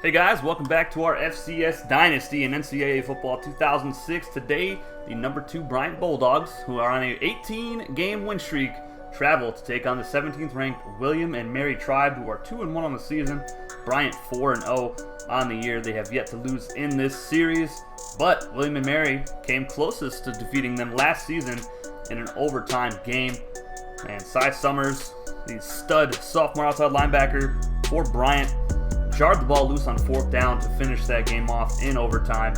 Hey guys, welcome back to our FCS Dynasty in NCAA Football 2006. Today, the number 2 Bryant Bulldogs, who are on a 18-game win streak, travel to take on the 17th ranked William and Mary Tribe, who are 2-1 on the season. Bryant 4-0 on the year. They have yet to lose in this series, but William and Mary came closest to defeating them last season in an overtime game. And Cy Summers, the stud sophomore outside linebacker for Bryant, jarred the ball loose on 4th down to finish that game off in overtime.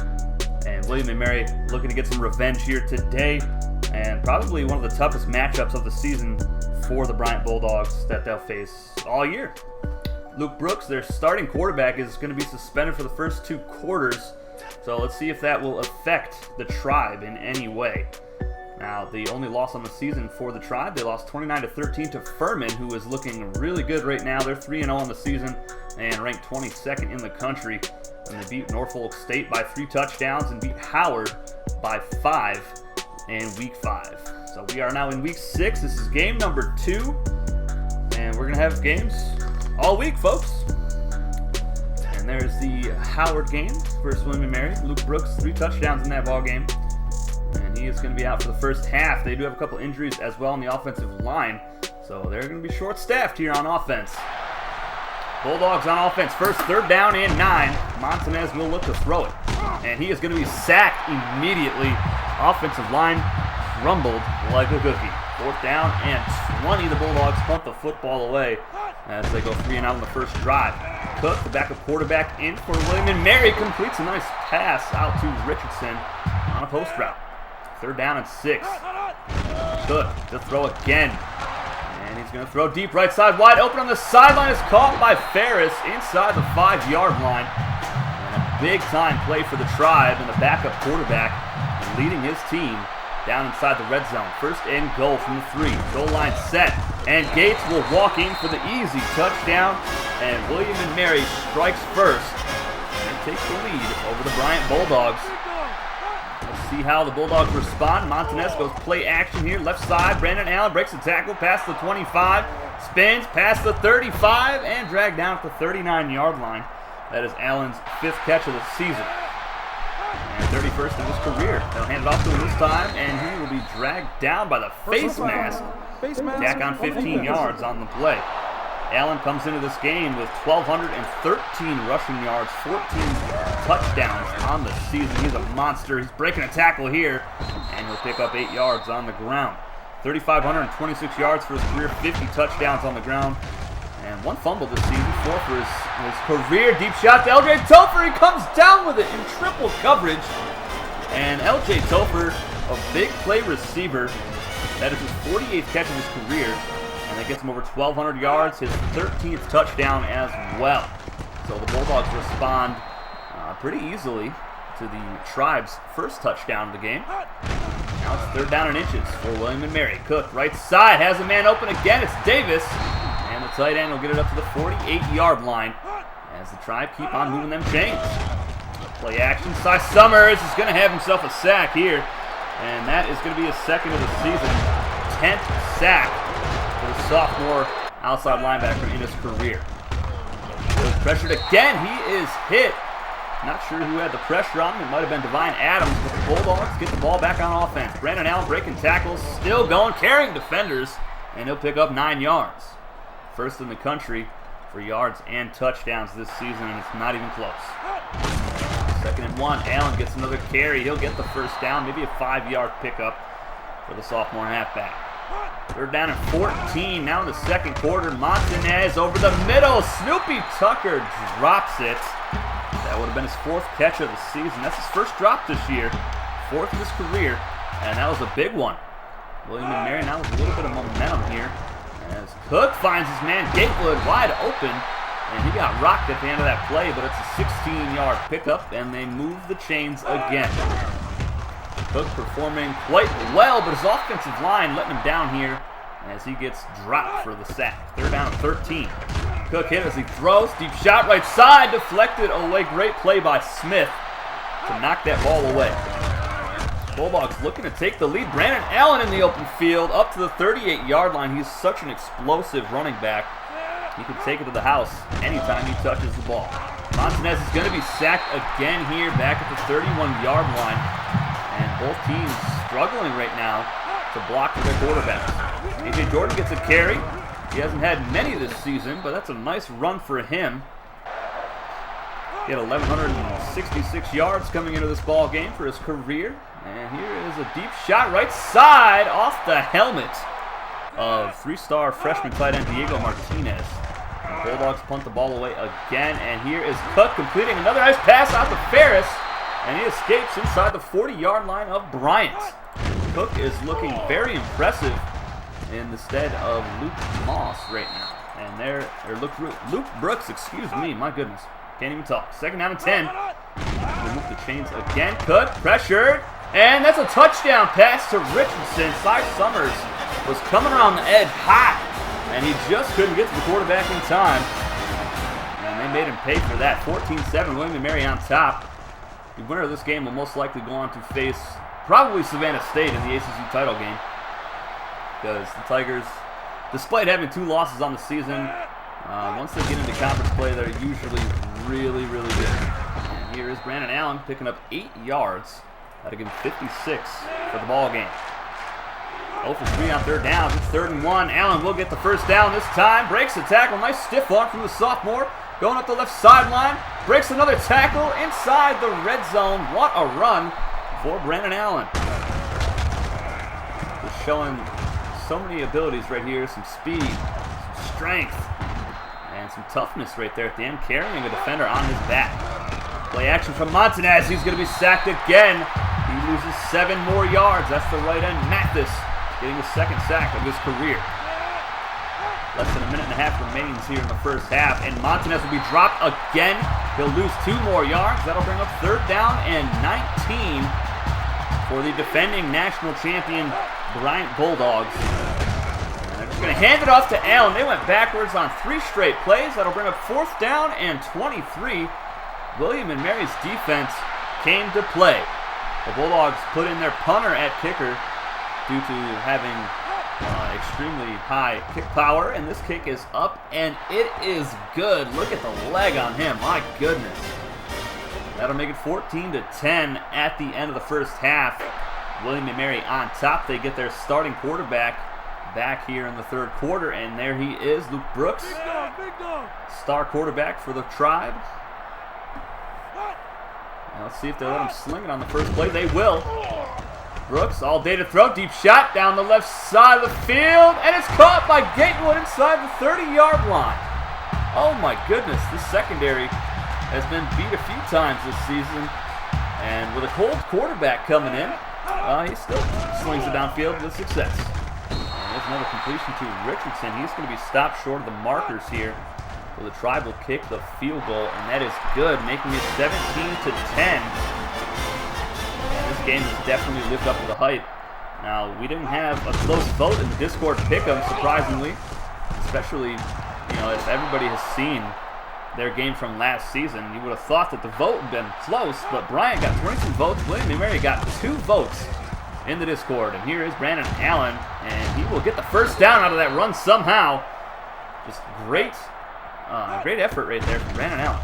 And William and Mary looking to get some revenge here today, and probably one of the toughest matchups of the season for the Bryant Bulldogs that they'll face all year. Luke Brooks, their starting quarterback, is going to be suspended for the first 2 quarters, so let's see if that will affect the Tribe in any way. Now, the only loss on the season for the Tribe, they lost 29-13 to Furman, who is looking really good right now. They're 3-0 on the season and ranked 22nd in the country. And they beat Norfolk State by 3 touchdowns and beat Howard by 5 in Week 5. So we are now in Week 6. This is game number 2, and we're going to have games all week, folks. And there's the Howard game versus William and Mary. Luke Brooks, 3 touchdowns in that ball game. And he is going to be out for the first half. They do have a couple injuries as well on the offensive line, so they're going to be short-staffed here on offense. Bulldogs on offense. First, 3rd down and 9. Montanez will look to throw it, and he is going to be sacked immediately. Offensive line crumbled like a cookie. 4th down and 20. The Bulldogs punt the football away as they go 3-and-out on the first drive. Cook, the backup quarterback, in for William and Mary, completes a nice pass out to Richardson on a post route. 3rd down and 6. Cook to throw again. And he's going to throw deep right side. Wide open on the sideline is caught by Ferris inside the 5-yard line. And a big-time play for the Tribe, and the backup quarterback leading his team down inside the red zone. 1st and goal from the 3. Goal line set. And Gates will walk in for the easy touchdown. And William and Mary strikes first and takes the lead over the Bryant Bulldogs. See how the Bulldogs respond. Montanez goes play action here, left side. Brandon Allen breaks the tackle past the 25, spins past the 35, and dragged down at the 39-yard line. That is Allen's 5th catch of the season, and 31st in his career. They'll hand it off to him this time, and he will be dragged down by the face mask. Back on 15 yards on the play. Allen comes into this game with 1,213 rushing yards, 14 touchdowns on the season. He's a monster. He's breaking a tackle here, and he'll pick up 8 yards on the ground. 3,526 yards for his career, 50 touchdowns on the ground, and 1 fumble this season, 4 for his career. Deep shot to L.J. Topher. He comes down with it in triple coverage, and L.J. Topher, a big play receiver. That is his 48th catch of his career. And that gets him over 1,200 yards, his 13th touchdown as well. So the Bulldogs respond pretty easily to the Tribe's first touchdown of the game. Now it's 3rd down and inches for William and Mary. Cook, right side, has a man open again. It's Davis. And the tight end will get it up to the 48-yard line as the Tribe keep on moving them chains. Play action. Cy Summers is going to have himself a sack here. And that is going to be his 2nd of the season. 10th sack. The sophomore outside linebacker in his career. He was pressured again. He is hit. Not sure who had the pressure on him. It might have been Divine Adams, but the Bulldogs get the ball back on offense. Brandon Allen breaking tackles, still going, carrying defenders, and he'll pick up 9 yards. 1st in the country for yards and touchdowns this season, and it's not even close. 2nd and 1. Allen gets another carry. He'll get the 1st down, maybe a 5-yard pickup for the sophomore halfback. 3rd down and 14. Now in the 2nd quarter, Montanez over the middle. Snoopy Tucker drops it. That would have been his 4th catch of the season. That's his 1st drop this year, 4th of his career, and that was a big one. William and Mary now with a little bit of momentum here as Cook finds his man Gatewood wide open, and he got rocked at the end of that play, but it's a 16-yard pickup, and they move the chains again. Cook performing quite well, but his offensive line letting him down here as he gets dropped for the sack. 3rd down and 13. Cook hit as he throws. Deep shot right side, deflected away. Great play by Smith to knock that ball away. Bulldogs looking to take the lead. Brandon Allen in the open field up to the 38-yard line. He's such an explosive running back. He can take it to the house anytime he touches the ball. Montanez is going to be sacked again here back at the 31-yard line. And both teams struggling right now to block for their quarterbacks. A.J. Jordan gets a carry. He hasn't had many this season, but that's a nice run for him. He had 1,166 yards coming into this ball game for his career. And here is a deep shot right side off the helmet of three-star freshman tight end Diego Martinez. And the Bulldogs punt the ball away again, and here is Cook completing another nice pass out to Ferris, and he escapes inside the 40-yard line of Bryant. Cook is looking very impressive in the stead of Luke Moss right now. And Luke Brooks, excuse me, my goodness. Can't even talk. 2nd down and 10. Remove the chains again. Cook, pressured. And that's a touchdown pass to Richardson. Cy Summers was coming around the edge hot, and he just couldn't get to the quarterback in time. And they made him pay for that. 14-7, William & Mary on top. The winner of this game will most likely go on to face probably Savannah State in the ACC title game, because the Tigers, despite having 2 losses on the season, once they get into conference play, they're usually really, really good. And here is Brandon Allen picking up 8 yards. That'll give him 56 for the ball game. 0 for 3 on 3rd down. It's 3rd and 1. Allen will get the 1st down this time. Breaks the tackle. Nice stiff arm from the sophomore. Going up the left sideline. Breaks another tackle inside the red zone. What a run for Brandon Allen. Just showing so many abilities right here. Some speed, some strength, and some toughness right there at the end. Carrying a defender on his back. Play action from Montanez. He's going to be sacked again. He loses 7 more yards. That's the right end, Mathis, getting the 2nd sack of his career. Less than a minute and a half remains here in the first half, and Montanez will be dropped again. He'll lose 2 more yards. That'll bring up 3rd down and 19 for the defending national champion Bryant Bulldogs. And they're just going to hand it off to Allen. They went backwards on 3 straight plays. That'll bring up 4th down and 23. William & Mary's defense came to play. The Bulldogs put in their punter at kicker due to having extremely high kick power, and this kick is up, and it is good. Look at the leg on him. My goodness. That'll make it 14-10 at the end of the first half. William & Mary on top. They get their starting quarterback back here in the 3rd quarter, and there he is, Luke Brooks, big dog. star quarterback for the Tribe. Now let's see if they let him sling it on the first play. They will. Brooks, all day to throw. Deep shot down the left side of the field. And it's caught by Gatewood inside the 30-yard line. Oh my goodness. This secondary has been beat a few times this season. And with a cold quarterback coming in, he still slings it downfield with success. And there's another completion to Richardson. He's going to be stopped short of the markers here. So the Tribe will kick the field goal, and that is good, making it 17-10. And this game has definitely lived up to the hype. Now, we didn't have a close vote in the Discord pick'em, surprisingly. Especially, if everybody has seen their game from last season, you would have thought that the vote had been close, but Bryant got 22 votes, William & Mary got 2 votes in the Discord. And here is Brandon Allen, and he will get the 1st down out of that run somehow. Just great effort right there from Brandon Allen.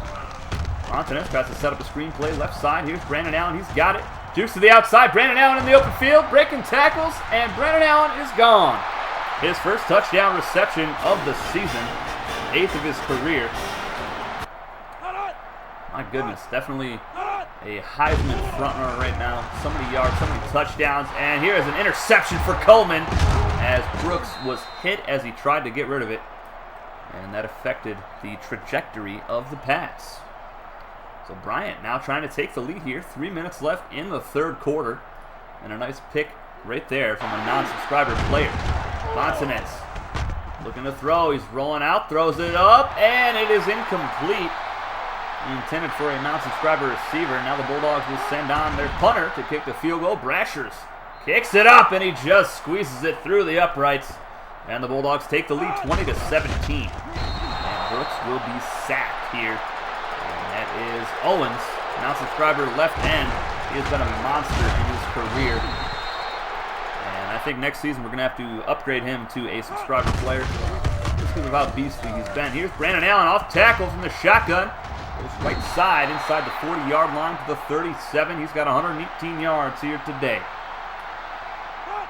Montanez tries to set up a screenplay left side. Here's Brandon Allen. He's got it. Jukes to the outside. Brandon Allen in the open field. Breaking tackles. And Brandon Allen is gone. His first touchdown reception of the season. 8th of his career. My goodness. Definitely a Heisman frontrunner right now. So many yards, so many touchdowns. And here is an interception for Coleman as Brooks was hit as he tried to get rid of it. And that affected the trajectory of the pass. So Bryant now trying to take the lead here. 3 minutes left in the 3rd quarter. And a nice pick right there from a non-subscriber player. Montanez looking to throw. He's rolling out, throws it up, and it is incomplete. Intended for a non-subscriber receiver. Now the Bulldogs will send on their punter to kick the field goal. Brashers kicks it up, and he just squeezes it through the uprights. And the Bulldogs take the lead 20-17. And Brooks will be sacked here. And that is Owens, non-subscriber left end. He has been a monster in his career. And I think next season we're going to have to upgrade him to a subscriber player. Just because of how beastly he's been. Here's Brandon Allen off tackle from the shotgun. Goes right side inside the 40-yard line to the 37. He's got 118 yards here today.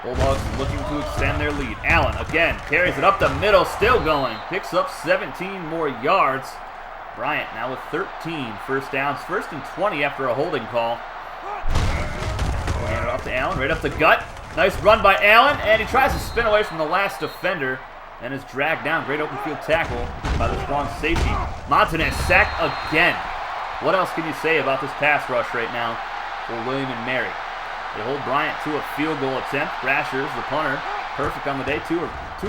Bulldogs looking to extend their lead. Allen again carries it up the middle, still going. Picks up 17 more yards. Bryant now with 13 first downs. 1st and 20 after a holding call. Hand it off to Allen, right up the gut. Nice run by Allen, and he tries to spin away from the last defender and is dragged down. Great open field tackle by the strong safety. Montanez sacked again. What else can you say about this pass rush right now for William and Mary? They hold Bryant to a field goal attempt. Brashers, the punter, perfect on the day, 2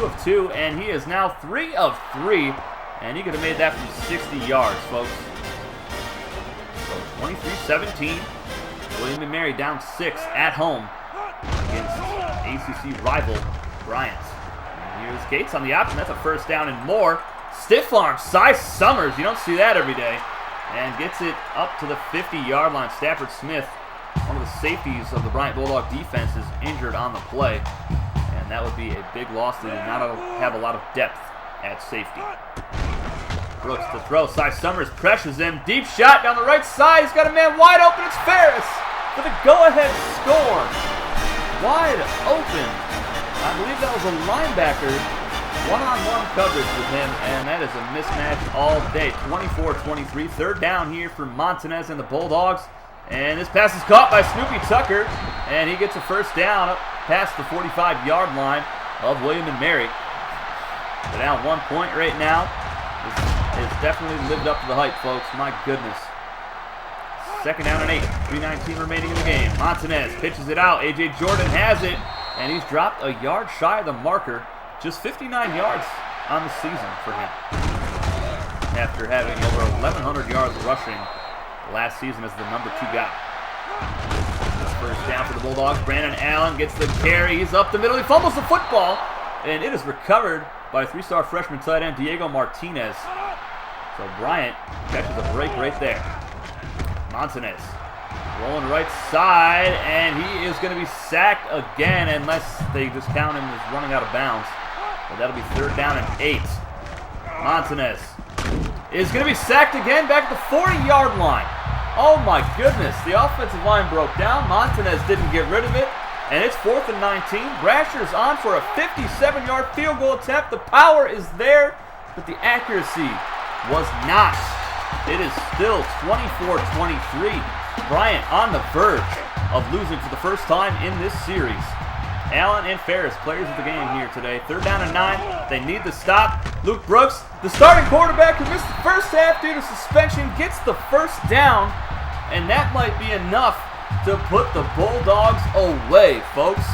of 2, and he is now 3 of 3, and he could have made that from 60 yards, folks. So 23-17, William and Mary down 6 at home against ACC rival Bryant. And here's Gates on the option. That's a first down and more. Stiff arm, Cy Summers. You don't see that every day. And gets it up to the 50-yard line. Stafford Smith, one of the safeties of the Bryant Bulldog defense, is injured on the play. And that would be a big loss. They did not have a lot of depth at safety. Brooks to throw. Cy Summers pressures him. Deep shot down the right side. He's got a man wide open. It's Ferris for the go-ahead score. Wide open. I believe that was a linebacker. One-on-one coverage with him, and that is a mismatch all day. 24-23. 3rd down here for Montanez and the Bulldogs. And this pass is caught by Snoopy Tucker, and he gets a first down up past the 45-yard line of William and Mary. They're down 1 point right now. It's definitely lived up to the hype, folks. My goodness. 2nd down and 8. 3:19 remaining in the game. Montanez pitches it out. A.J. Jordan has it, and he's dropped a yard shy of the marker. Just 59 yards on the season for him, after having over 1,100 yards rushing last season as the number 2 guy. First down for the Bulldogs. Brandon Allen gets the carry. He's up the middle. He fumbles the football, and it is recovered by 3-star freshman tight end Diego Martinez. So Bryant catches a break right there. Montanez rolling right side, and he is going to be sacked again unless they just count him as running out of bounds. But that'll be 3rd down and 8. Montanez is going to be sacked again back at the 40-yard line. Oh my goodness, the offensive line broke down. Montanez didn't get rid of it, and it's 4th and 19. Brasher's on for a 57-yard field goal attempt. The power is there, but the accuracy was not. It is still 24-23. Bryant on the verge of losing for the first time in this series. Allen and Ferris, players of the game here today. 3rd down and 9. They need the stop. Luke Brooks, the starting quarterback who missed the first half due to suspension, gets the first down, and that might be enough to put the Bulldogs away, folks.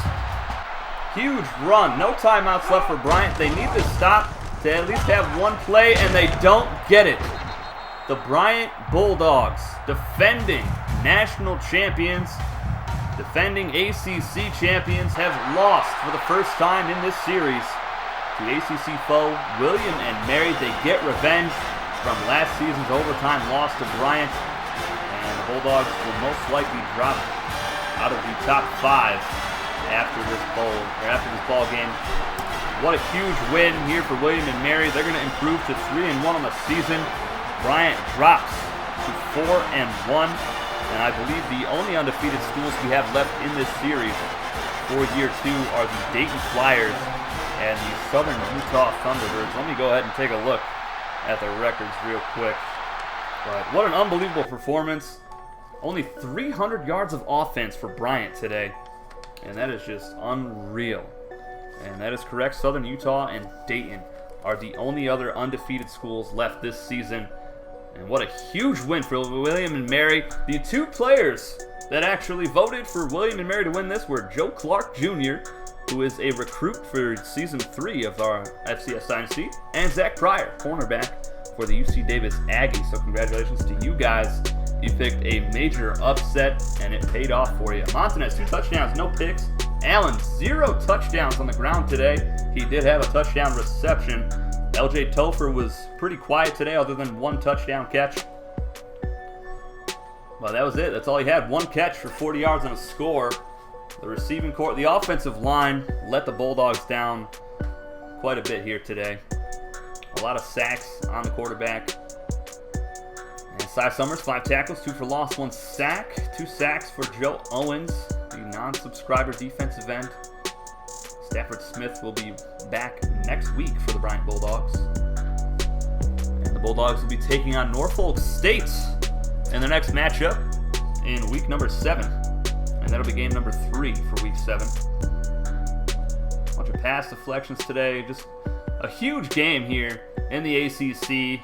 Huge run. No timeouts left for Bryant. They need the stop to at least have one play, and they don't get it. The Bryant Bulldogs, defending national champions, defending ACC champions, have lost for the first time in this series to ACC foe William and Mary. They get revenge from last season's overtime loss to Bryant, and the Bulldogs will most likely drop out of the top 5 after this ball game. What a huge win here for William and Mary. They're going to improve to 3-1 on the season. Bryant drops to 4-1. And I believe the only undefeated schools we have left in this series for year 2 are the Dayton Flyers and the Southern Utah Thunderbirds. Let me go ahead and take a look at the records real quick. But what an unbelievable performance. Only 300 yards of offense for Bryant today. And that is just unreal. And that is correct. Southern Utah and Dayton are the only other undefeated schools left this season. And what a huge win for William and Mary. The 2 players that actually voted for William and Mary to win this were Joe Clark Jr., who is a recruit for Season 3 of our FCS Dynasty, and Zach Pryor, cornerback for the UC Davis Aggies. So congratulations to you guys. You picked a major upset, and it paid off for you. Montanez, 2 touchdowns, no picks. Allen, 0 touchdowns on the ground today. He did have a touchdown reception. LJ Topher was pretty quiet today other than 1 touchdown catch. Well, that was it. That's all he had. 1 catch for 40 yards and a score. The receiving core, the offensive line let the Bulldogs down quite a bit here today. A lot of sacks on the quarterback. And Cy Summers, 5 tackles, 2 for loss, 1 sack. 2 sacks for Joe Owens, the non-subscriber defensive end. Stafford Smith will be back next week for the Bryant Bulldogs. And the Bulldogs will be taking on Norfolk State in their next matchup in week number 7. And that'll be game number 3 for week 7. Bunch of pass deflections today. Just a huge game here in the ACC,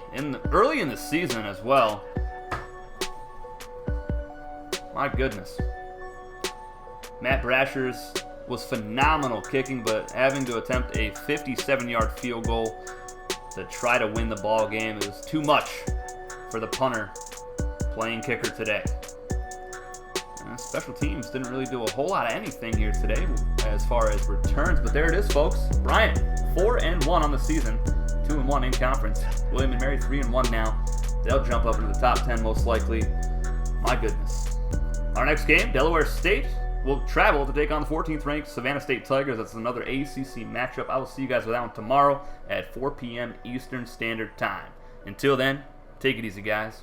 early in the season as well. My goodness. Matt Brasher's was phenomenal kicking, but having to attempt a 57-yard field goal to try to win the ball game is too much for the punter playing kicker today. And special teams didn't really do a whole lot of anything here today as far as returns, but there it is, folks. Bryant, 4-1 on the season, 2-1 in conference. William & Mary, 3-1 now. They'll jump up into the top 10 most likely. My goodness. Our next game, Delaware State will travel to take on the 14th ranked Savannah State Tigers. That's another ACC matchup. I will see you guys with that one tomorrow at 4 p.m. Eastern Standard Time. Until then, take it easy, guys.